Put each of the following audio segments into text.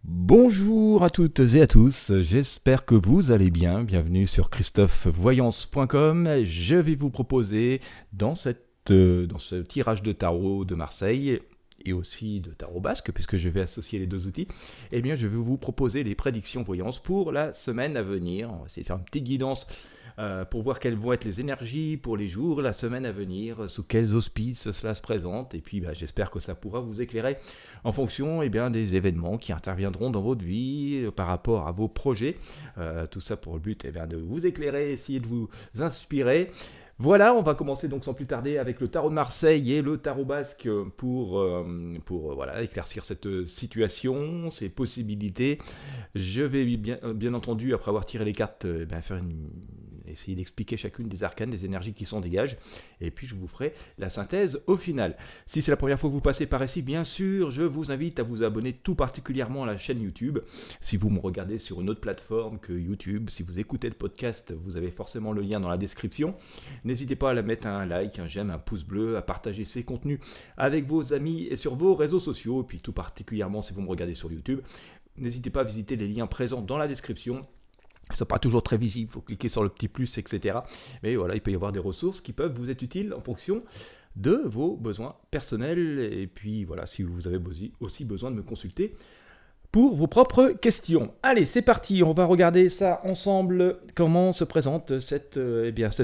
Bonjour à toutes et à tous, j'espère que vous allez bien. Bienvenue sur christophevoyance.com. Je vais vous proposer dans ce tirage de tarot de Marseille et aussi de tarot basque, puisque je vais associer les deux outils, eh bien je vais vous proposer les prédictions voyance pour la semaine à venir. On va essayer de faire une petite guidance pour voir quelles vont être les énergies pour les jours, la semaine à venir, sous quels auspices cela se présente, et puis j'espère que ça pourra vous éclairer en fonction des événements qui interviendront dans votre vie par rapport à vos projets. Tout ça pour le but de vous éclairer, essayer de vous inspirer. Voilà, on va commencer donc sans plus tarder avec le tarot de Marseille et le tarot basque pour éclaircir cette situation, ces possibilités. Je vais bien entendu, après avoir tiré les cartes, essayer d'expliquer chacune des arcanes, des énergies qui s'en dégagent, et puis je vous ferai la synthèse au final. Si c'est la première fois que vous passez par ici, bien sûr, je vous invite à vous abonner tout particulièrement à la chaîne YouTube. Si vous me regardez sur une autre plateforme que YouTube, si vous écoutez le podcast, vous avez forcément le lien dans la description. N'hésitez pas à mettre un like, un j'aime, un pouce bleu, à partager ces contenus avec vos amis et sur vos réseaux sociaux, et puis tout particulièrement si vous me regardez sur YouTube, n'hésitez pas à visiter les liens présents dans la description. Ce n'est pas toujours très visible, il faut cliquer sur le petit plus, etc. Mais voilà, il peut y avoir des ressources qui peuvent vous être utiles en fonction de vos besoins personnels. Et puis voilà, si vous avez aussi besoin de me consulter pour vos propres questions. Allez, c'est parti, on va regarder ça ensemble, comment se présente cette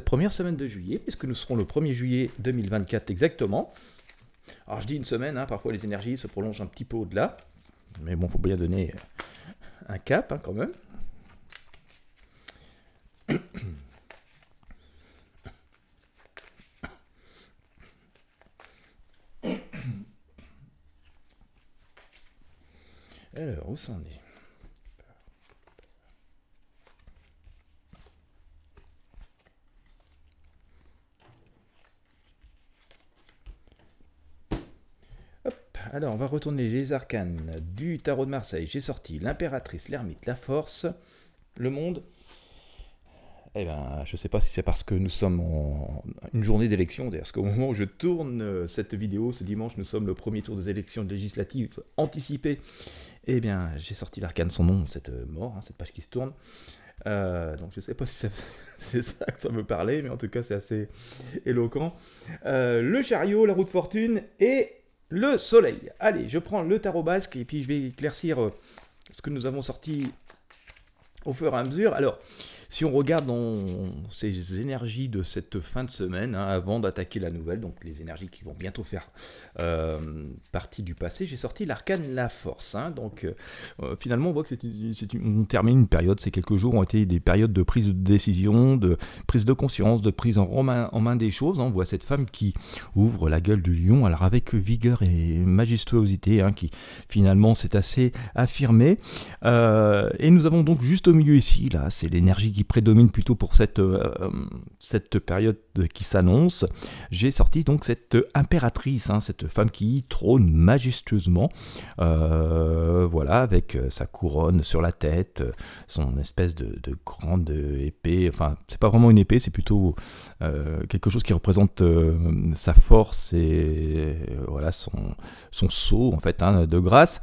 première semaine de juillet, puisque nous serons le 1er juillet 2024 exactement. Alors je dis une semaine, parfois les énergies se prolongent un petit peu au-delà, mais bon, il faut bien donner un cap quand même. Alors, où ça en est? Hop, alors on va retourner les arcanes du tarot de Marseille. J'ai sorti l'impératrice, l'ermite, la force, le monde. Je ne sais pas si c'est parce que nous sommes en une journée d'élection, d'ailleurs, parce qu'au moment où je tourne cette vidéo, ce dimanche, nous sommes le premier tour des élections législatives anticipées. J'ai sorti l'arcane sans nom, cette mort, cette page qui se tourne. Donc je ne sais pas si c'est ça que ça me parlait, mais en tout cas c'est assez éloquent. Le chariot, la roue de fortune et le soleil. Allez, je prends le tarot basque et puis je vais éclaircir ce que nous avons sorti au fur et à mesure. Alors, si on regarde dans ces énergies de cette fin de semaine, avant d'attaquer la nouvelle, donc les énergies qui vont bientôt faire partie du passé, j'ai sorti l'arcane la force. Finalement, on voit que on termine une période, ces quelques jours ont été des périodes de prise de décision, de prise de conscience, de prise en main des choses. On voit cette femme qui ouvre la gueule du lion, alors avec vigueur et majestuosité, qui finalement s'est assez affirmée. Et nous avons donc juste au milieu ici, là, c'est l'énergie qui prédomine plutôt pour cette période qui s'annonce. J'ai sorti donc cette impératrice, cette femme qui trône majestueusement, avec sa couronne sur la tête, son espèce de grande épée, enfin c'est pas vraiment une épée, c'est plutôt quelque chose qui représente sa force et son sceau en fait de grâce.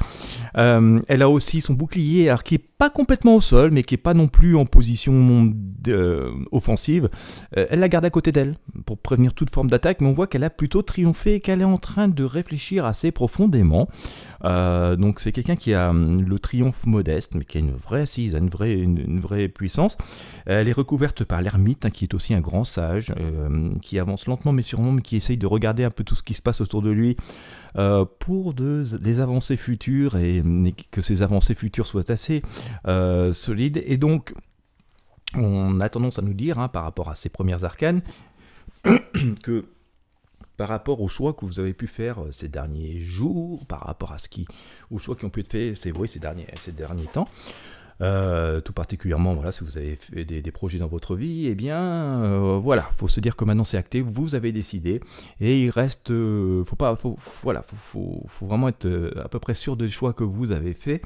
Elle a aussi son bouclier, alors qui est pas complètement au sol, mais qui est pas non plus en position offensive. Elle la garde à côté d'elle pour prévenir toute forme d'attaque, mais on voit qu'elle a plutôt triomphé et qu'elle est en train de réfléchir assez profondément. Donc c'est quelqu'un qui a le triomphe modeste, mais qui a une vraie assise, une vraie puissance. Elle est recouverte par l'ermite, qui est aussi un grand sage, qui avance lentement mais sûrement, mais qui essaye de regarder un peu tout ce qui se passe autour de lui pour des avancées futures, et que ces avancées futures soient assez solides. Et donc on a tendance à nous dire, par rapport à ces premières arcanes, que par rapport aux choix que vous avez pu faire ces derniers jours, par rapport aux choix qui ont pu être faits ces derniers temps, tout particulièrement si vous avez fait des projets dans votre vie, faut se dire que maintenant c'est acté, vous avez décidé, et il reste, faut vraiment être à peu près sûr des choix que vous avez fait.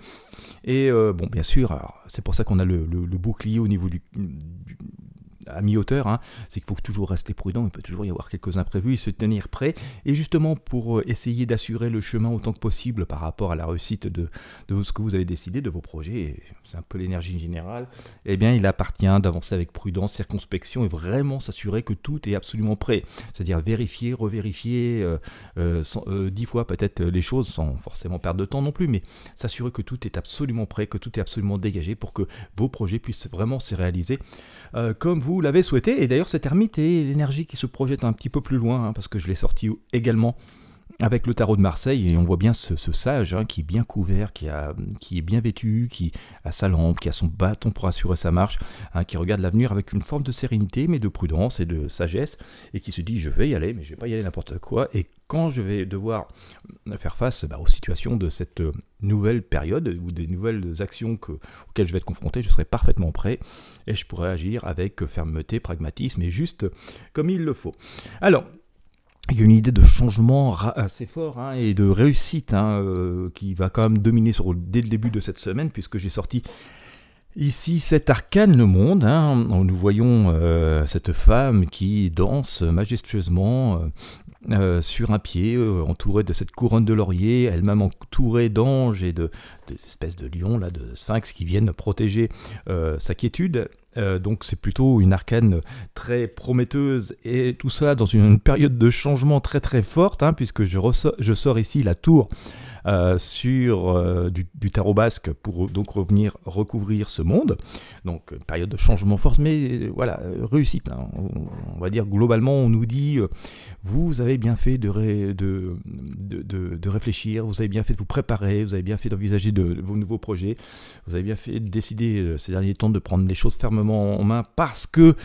Et bien sûr, c'est pour ça qu'on a le bouclier au niveau à mi-hauteur, hein, c'est qu'il faut toujours rester prudent, il peut toujours y avoir quelques imprévus et se tenir prêt. Et justement, pour essayer d'assurer le chemin autant que possible par rapport à la réussite de ce que vous avez décidé, de vos projets, c'est un peu l'énergie générale, eh bien, il appartient d'avancer avec prudence, circonspection et vraiment s'assurer que tout est absolument prêt. C'est-à-dire vérifier, revérifier 10 fois peut-être les choses sans forcément perdre de temps non plus, mais s'assurer que tout est absolument prêt, que tout est absolument dégagé pour que vos projets puissent vraiment se réaliser comme vous l'avez souhaité. Et d'ailleurs, cette ermite est l'énergie qui se projette un petit peu plus loin, hein, parce que je l'ai sorti également avec le tarot de Marseille, et on voit bien ce sage hein, qui est bien couvert, qui est bien vêtu, qui a sa lampe, qui a son bâton pour assurer sa marche, hein, qui regarde l'avenir avec une forme de sérénité, mais de prudence et de sagesse, et qui se dit je vais y aller, mais je vais pas y aller n'importe quoi, et quand je vais devoir faire face aux situations de cette nouvelle période, ou des nouvelles actions auxquelles je vais être confronté, je serai parfaitement prêt, et je pourrai agir avec fermeté, pragmatisme, et juste comme il le faut. Alors, il y a une idée de changement assez fort hein, et de réussite hein, qui va quand même dominer dès le début de cette semaine, puisque j'ai sorti ici cet arcane, le monde. Hein, nous voyons cette femme qui danse majestueusement sur un pied, entourée de cette couronne de laurier, elle-même entourée d'anges et des espèces de lions, là, de sphinx qui viennent protéger sa quiétude. Donc c'est plutôt une arcane très prometteuse, et tout ça dans une période de changement très très forte, hein, puisque je sors ici la tour sur du tarot basque pour donc revenir recouvrir ce monde. Donc une période de changement forte, mais voilà, réussite. Hein. On va dire globalement, on nous dit vous avez bien fait de réfléchir, vous avez bien fait de vous préparer, vous avez bien fait d'envisager vos nouveaux projets, vous avez bien fait de décider ces derniers temps de prendre les choses fermement en main, parce que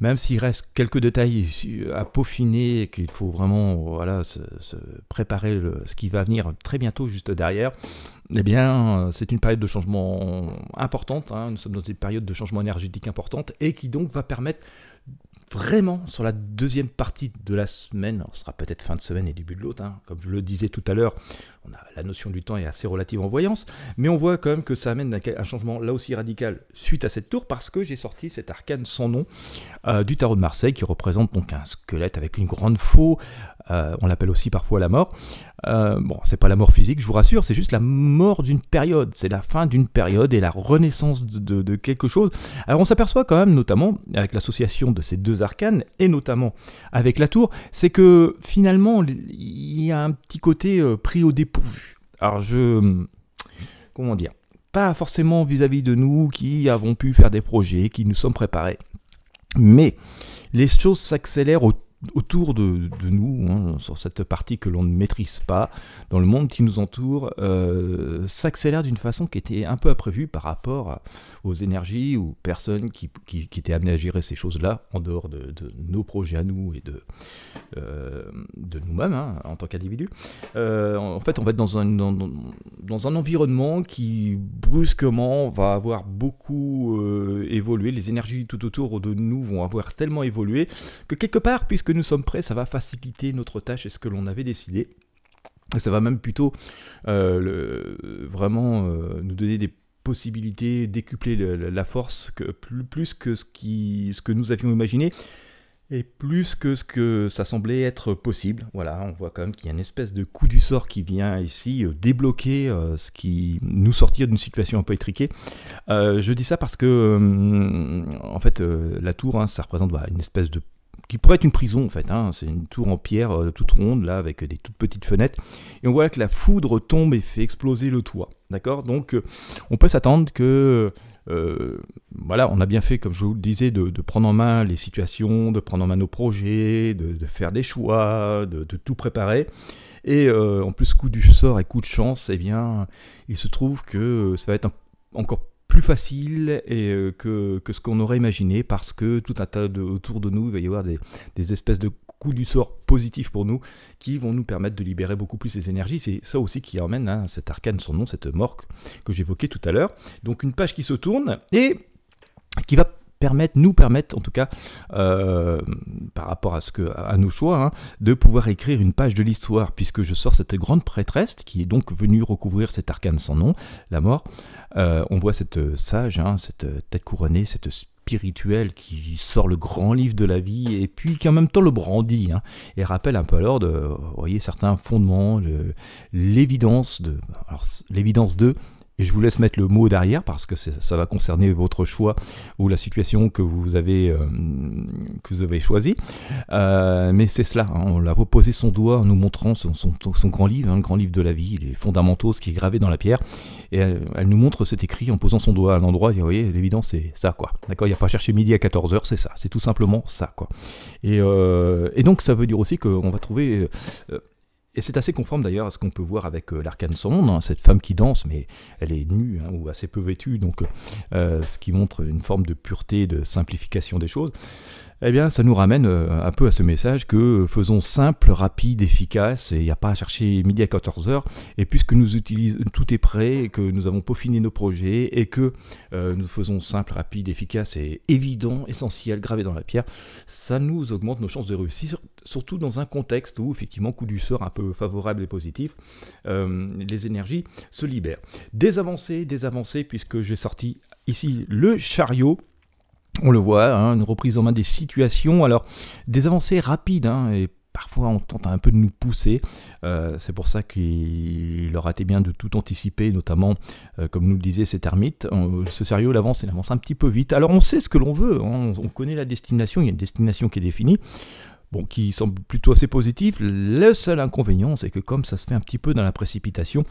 même s'il reste quelques détails à peaufiner et qu'il faut vraiment voilà, se préparer ce qui va venir très bientôt juste derrière, eh bien c'est une période de changement importante, hein. Nous sommes dans une période de changement énergétique importante et qui donc va permettre vraiment sur la deuxième partie de la semaine, alors ce sera peut-être fin de semaine et début de l'autre, hein, comme je le disais tout à l'heure, la notion du temps est assez relative en voyance, mais on voit quand même que ça amène un changement là aussi radical suite à cette tour, parce que j'ai sorti cet arcane sans nom du tarot de Marseille, qui représente donc un squelette avec une grande faux, on l'appelle aussi parfois la mort. Bon, c'est pas la mort physique, je vous rassure, c'est juste la mort d'une période, c'est la fin d'une période et la renaissance de quelque chose. Alors on s'aperçoit quand même, notamment avec l'association de ces deux arcanes, et notamment avec la tour, c'est que finalement il y a un petit côté pris au dépourvu. Alors comment dire, pas forcément vis-à-vis de nous qui avons pu faire des projets, qui nous sommes préparés, mais les choses s'accélèrent autour de nous, hein, sur cette partie que l'on ne maîtrise pas, dans le monde qui nous entoure, s'accélère d'une façon qui était un peu imprévue par rapport aux énergies ou personnes qui étaient amenées à gérer ces choses-là, en dehors de nos projets à nous et de nous-mêmes, hein, en tant qu'individus. En fait, on va être dans un environnement qui, brusquement, va avoir beaucoup évolué. Les énergies tout autour de nous vont avoir tellement évolué que quelque part, puisque nous sommes prêts, ça va faciliter notre tâche et ce que l'on avait décidé. Et ça va même plutôt vraiment nous donner des possibilités, décupler la force plus que ce que nous avions imaginé, et plus que ce que ça semblait être possible. Voilà, on voit quand même qu'il y a une espèce de coup du sort qui vient ici débloquer ce qui nous sortir d'une situation un peu étriquée. Je dis ça parce que en fait la tour, hein, ça représente une espèce de qui pourrait être une prison en fait, hein. C'est une tour en pierre toute ronde là avec des toutes petites fenêtres, et on voit que la foudre tombe et fait exploser le toit, d'accord. Donc on peut s'attendre que voilà, on a bien fait, comme je vous le disais, de prendre en main les situations, de prendre en main nos projets, de faire des choix, de tout préparer. Et en plus, coup du sort et coup de chance, eh bien, il se trouve que ça va être encore plus facile que ce qu'on aurait imaginé, parce que tout un tas autour de nous, il va y avoir des espèces de coups du sort positifs pour nous, qui vont nous permettre de libérer beaucoup plus les énergies. C'est ça aussi qui emmène, hein, cet arcane, son nom, cette morgue que j'évoquais tout à l'heure. Donc une page qui se tourne et qui va nous permettre en tout cas, par rapport à nos choix, hein, de pouvoir écrire une page de l'histoire, puisque je sors cette grande prêtresse qui est donc venue recouvrir cet arcane sans nom, la mort. On voit cette sage, hein, cette tête couronnée, cette spirituel qui sort le grand livre de la vie et puis qui en même temps le brandit, hein, et rappelle un peu alors vous voyez, certains fondements, l'évidence de, et je vous laisse mettre le mot derrière parce que ça va concerner votre choix ou la situation que vous avez choisie. Mais c'est cela, hein, on l'a posé son doigt en nous montrant son grand livre, hein, le grand livre de la vie, les fondamentaux, ce qui est gravé dans la pierre. Et elle nous montre cet écrit en posant son doigt à l'endroit. Et vous voyez, l'évidence, c'est ça, quoi. D'accord, il n'y a pas à chercher midi à 14h, c'est ça. C'est tout simplement ça, quoi. Et donc, ça veut dire aussi qu'on va trouver... et c'est assez conforme d'ailleurs à ce qu'on peut voir avec l'arcane sans monde, hein, cette femme qui danse, mais elle est nue, hein, ou assez peu vêtue, donc ce qui montre une forme de pureté, de simplification des choses. Eh bien, ça nous ramène un peu à ce message que faisons simple, rapide, efficace, et il n'y a pas à chercher midi à 14h, et puisque tout est prêt, et que nous avons peaufiné nos projets, et que nous faisons simple, rapide, efficace et évident, essentiel, gravé dans la pierre, ça nous augmente nos chances de réussir, surtout dans un contexte où, effectivement, coup du sort un peu favorable et positif, les énergies se libèrent. Des avancées, puisque j'ai sorti ici le chariot. On le voit, hein, une reprise en main des situations, alors des avancées rapides, hein, et parfois on tente un peu de nous pousser, c'est pour ça qu'il aurait été bien de tout anticiper, notamment, comme nous le disait cet ermite, ce chariot il avance un petit peu vite, alors on sait ce que l'on veut, hein, on connaît la destination, il y a une destination qui est définie, bon, qui semble plutôt assez positif. Le seul inconvénient, c'est que comme ça se fait un petit peu dans la précipitation,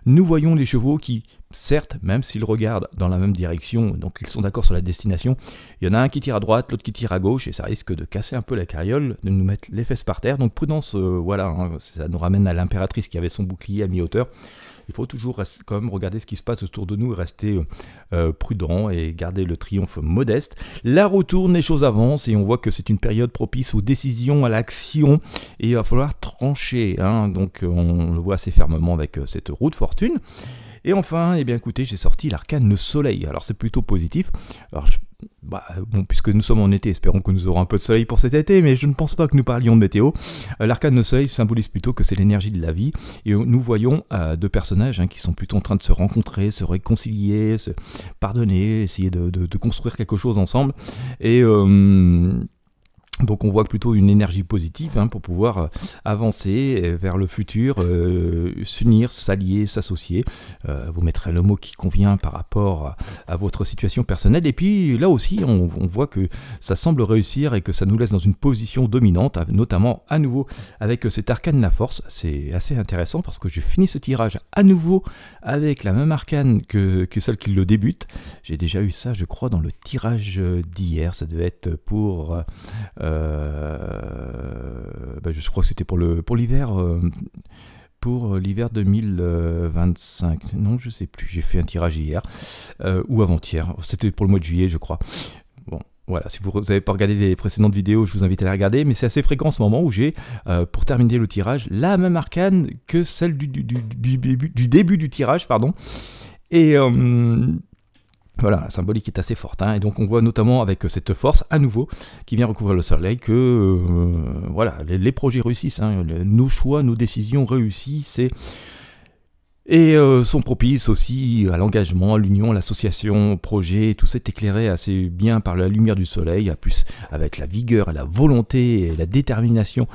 nous voyons les chevaux qui, certes, même s'ils regardent dans la même direction, donc ils sont d'accord sur la destination, il y en a un qui tire à droite, l'autre qui tire à gauche, et ça risque de casser un peu la carriole, de nous mettre les fesses par terre. Donc prudence, voilà, hein, ça nous ramène à l'impératrice qui avait son bouclier à mi-hauteur. Il faut toujours quand même regarder ce qui se passe autour de nous et rester prudent et garder le triomphe modeste. La roue tourne, les choses avancent et on voit que c'est une période propice aux décisions, à l'action, et il va falloir trancher, hein, donc on le voit assez fermement avec cette roue de fortune. Et enfin, eh bien écoutez, j'ai sorti l'arcane le soleil. Alors c'est plutôt positif. Alors bon, puisque nous sommes en été, espérons que nous aurons un peu de soleil pour cet été, mais je ne pense pas que nous parlions de météo. L'arcane le soleil symbolise plutôt que c'est l'énergie de la vie. Et nous voyons deux personnages, hein, qui sont plutôt en train de se rencontrer, se réconcilier, se pardonner, essayer de construire quelque chose ensemble. Et... donc on voit plutôt une énergie positive, hein, pour pouvoir avancer vers le futur, s'unir, s'allier, s'associer. Vous mettrez le mot qui convient par rapport à votre situation personnelle. Et puis là aussi, on voit que ça semble réussir et que ça nous laisse dans une position dominante, notamment à nouveau avec cet arcane la force. C'est assez intéressant parce que je finis ce tirage à nouveau avec la même arcane que celle qui le débute. J'ai déjà eu ça, je crois, dans le tirage d'hier. Ça devait être pour... je crois que c'était pour l'hiver, pour l'hiver 2025. Non, je sais plus. J'ai fait un tirage hier ou avant-hier. C'était pour le mois de juillet, je crois. Bon, voilà. Si vous n'avez pas regardé les précédentes vidéos, je vous invite à les regarder. Mais c'est assez fréquent en ce moment où j'ai, pour terminer le tirage, la même arcane que celle du début du tirage, pardon. Et voilà, la symbolique est assez forte, hein, et donc on voit notamment avec cette force à nouveau qui vient recouvrir le soleil que voilà, les projets réussissent, hein, nos choix, nos décisions réussissent et sont propices aussi à l'engagement, à l'union, à l'association, au projet. Tout ça est éclairé assez bien par la lumière du soleil, plus avec la vigueur et la volonté et la détermination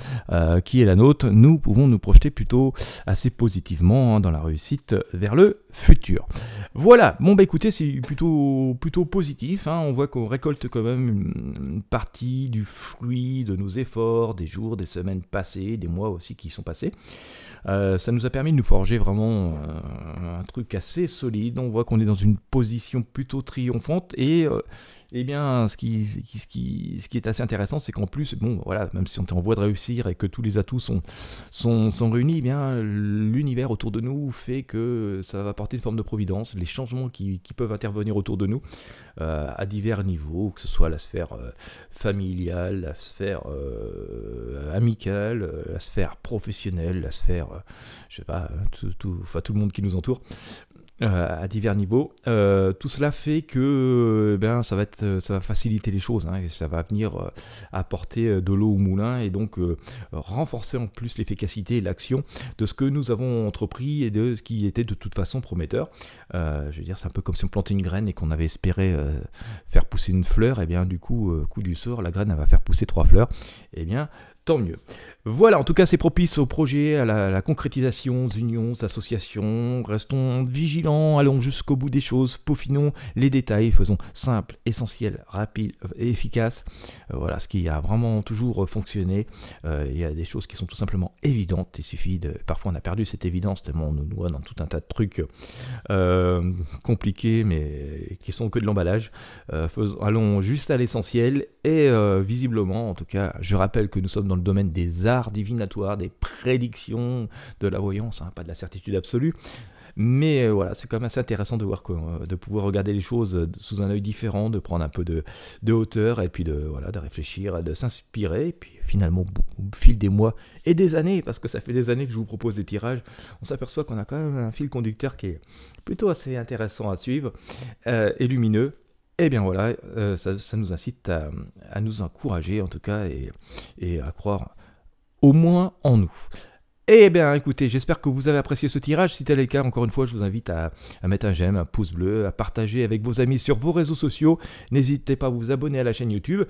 qui est la nôtre, nous pouvons nous projeter plutôt assez positivement, hein, dans la réussite vers le futur. Voilà, bon bah écoutez, c'est plutôt positif, hein. On voit qu'on récolte quand même une partie du fruit de nos efforts, des jours, des semaines passées, des mois aussi qui sont passés. Ça nous a permis de nous forger vraiment un truc assez solide. On voit qu'on est dans une position plutôt triomphante et eh bien, ce qui est assez intéressant, c'est qu'en plus, bon, voilà, même si on est en voie de réussir et que tous les atouts sont réunis, eh bien, l'univers autour de nous fait que ça va apporter une forme de providence. Les changements qui peuvent intervenir autour de nous à divers niveaux, que ce soit la sphère familiale, la sphère amicale, la sphère professionnelle, la sphère, je sais pas, tout le monde qui nous entoure. à divers niveaux. Tout cela fait que ça va faciliter les choses, hein, et ça va venir apporter de l'eau au moulin et donc renforcer en plus l'efficacité et l'action de ce que nous avons entrepris et de ce qui était de toute façon prometteur. Je veux dire, c'est un peu comme si on plantait une graine et qu'on avait espéré faire pousser une fleur, et bien du coup, coup du sort, la graine elle va faire pousser 3 fleurs, et bien tant mieux. Voilà, en tout cas, c'est propice au projet, à la concrétisation, aux unions, aux associations. Restons vigilants, allons jusqu'au bout des choses, peaufinons les détails, faisons simple, essentiel, rapide et efficace. Voilà, ce qui a vraiment toujours fonctionné. Il y a des choses qui sont tout simplement évidentes. Il suffit de... Parfois, on a perdu cette évidence, tellement on nous noie dans tout un tas de trucs compliqués, mais qui sont que de l'emballage. Allons juste à l'essentiel et visiblement, en tout cas, je rappelle que nous sommes dans le domaine des arts divinatoires, des prédictions, de la voyance, hein, pas de la certitude absolue. Mais voilà, c'est quand même assez intéressant de voir de pouvoir regarder les choses sous un œil différent, de prendre un peu de hauteur et puis de réfléchir, de s'inspirer. Et puis finalement, au fil des mois et des années, parce que ça fait des années que je vous propose des tirages, on s'aperçoit qu'on a quand même un fil conducteur qui est plutôt assez intéressant à suivre et lumineux. Et bien voilà, ça nous incite à nous encourager en tout cas et à croire au moins en nous. Eh bien écoutez, j'espère que vous avez apprécié ce tirage. Si tel est le cas, encore une fois, je vous invite à mettre un j'aime, un pouce bleu, à partager avec vos amis sur vos réseaux sociaux. N'hésitez pas à vous abonner à la chaîne YouTube.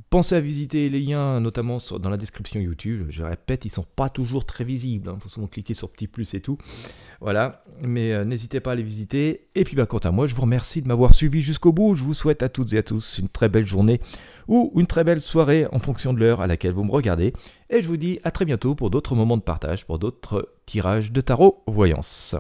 Pensez à visiter les liens, notamment dans la description YouTube. Je répète, ils ne sont pas toujours très visibles. Il faut souvent cliquer sur petit plus et tout. Voilà, mais n'hésitez pas à les visiter. Et puis quant à moi, je vous remercie de m'avoir suivi jusqu'au bout. Je vous souhaite à toutes et à tous une très belle journée ou une très belle soirée en fonction de l'heure à laquelle vous me regardez. Et je vous dis à très bientôt pour d'autres moments de partage, pour d'autres tirages de tarot voyance.